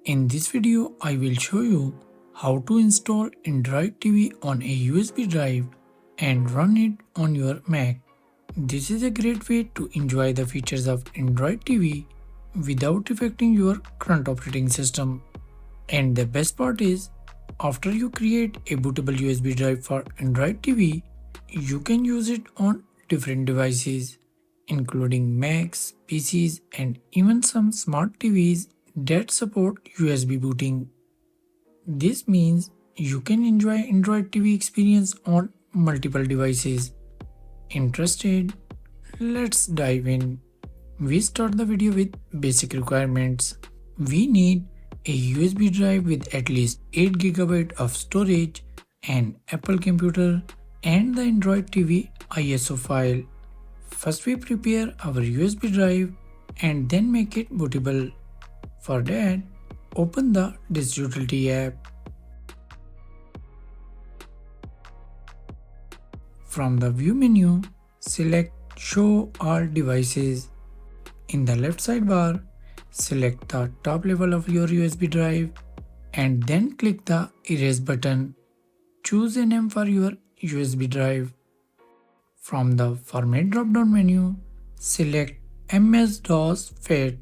In this video, I will show you how to install Android TV on a USB drive and run it on your Mac. This is a great way to enjoy the features of Android TV without affecting your current operating system. And the best part is, after you create a bootable USB drive for Android TV, you can use it on different devices, including Macs, PCs, and even some smart TVs that support USB booting. This means you can enjoy Android TV experience on multiple devices. Interested? Let's dive in. We start the video with basic requirements. We need a USB drive with at least 8 GB of storage, an Apple computer, and the Android TV ISO file. First we prepare our USB drive and then make it bootable. For that, open the Disk Utility app. From the View menu, select Show All Devices. In the left sidebar, select the top level of your USB drive and then click the Erase button. Choose a name for your USB drive. From the Format drop-down menu, select MS-DOS FAT.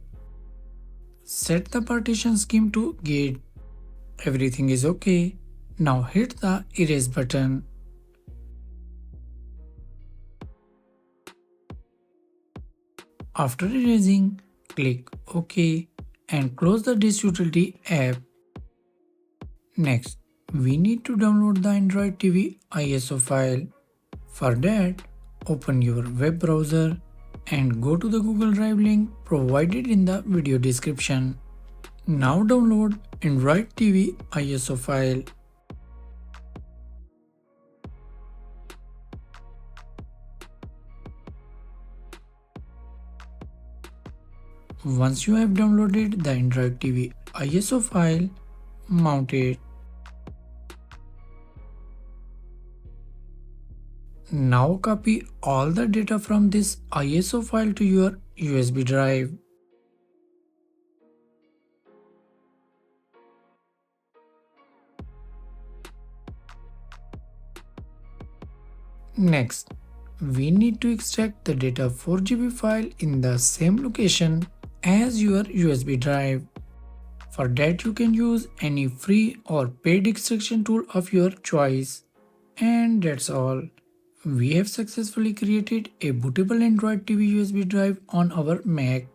Set the partition scheme to GATE. Everything is OK. Now hit the Erase button. After erasing, click OK and close the Disk Utility app. Next, we need to download the Android TV ISO file. For that, open your web browser and go to the Google Drive link provided in the video description. Now download Android TV ISO file. Once you have downloaded the Android TV ISO file, mount it. Now copy all the data from this ISO file to your USB drive. Next, we need to extract the data 4GB file in the same location as your USB drive. For that, you can use any free or paid extraction tool of your choice. And that's all. We have successfully created a bootable Android TV USB drive on our Mac.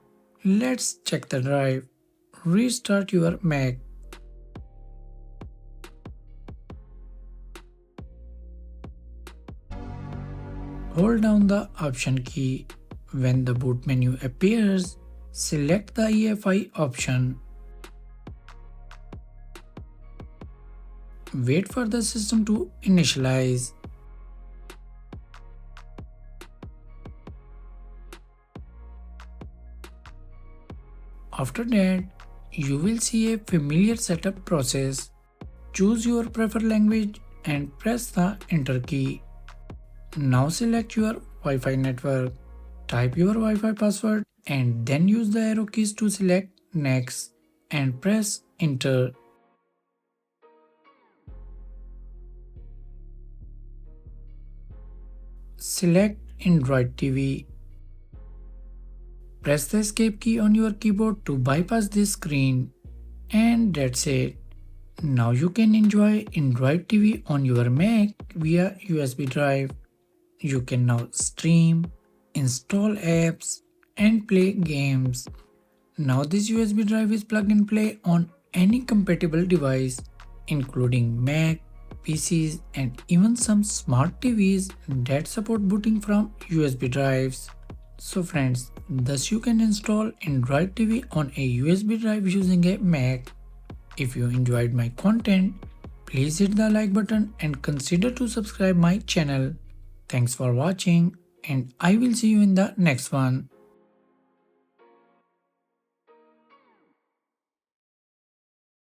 Let's check the drive. Restart your Mac. Hold down the Option key. When the boot menu appears, select the EFI option. Wait for the system to initialize. After that, you will see a familiar setup process. Choose your preferred language and press the Enter key. Now select your Wi-Fi network. Type your Wi-Fi password and then use the arrow keys to select Next and press Enter. Select Android TV. Press the Escape key on your keyboard to bypass this screen. And that's it. Now you can enjoy Android TV on your Mac via USB drive. You can now stream, install apps, and play games. Now this USB drive is plug and play on any compatible device, including Mac, PCs, and even some smart TVs that support booting from USB drives. So friends, thus you can install Android TV on a USB drive using a Mac. If you enjoyed my content, please hit the like button and consider to subscribe my channel. Thanks for watching and I will see you in the next one.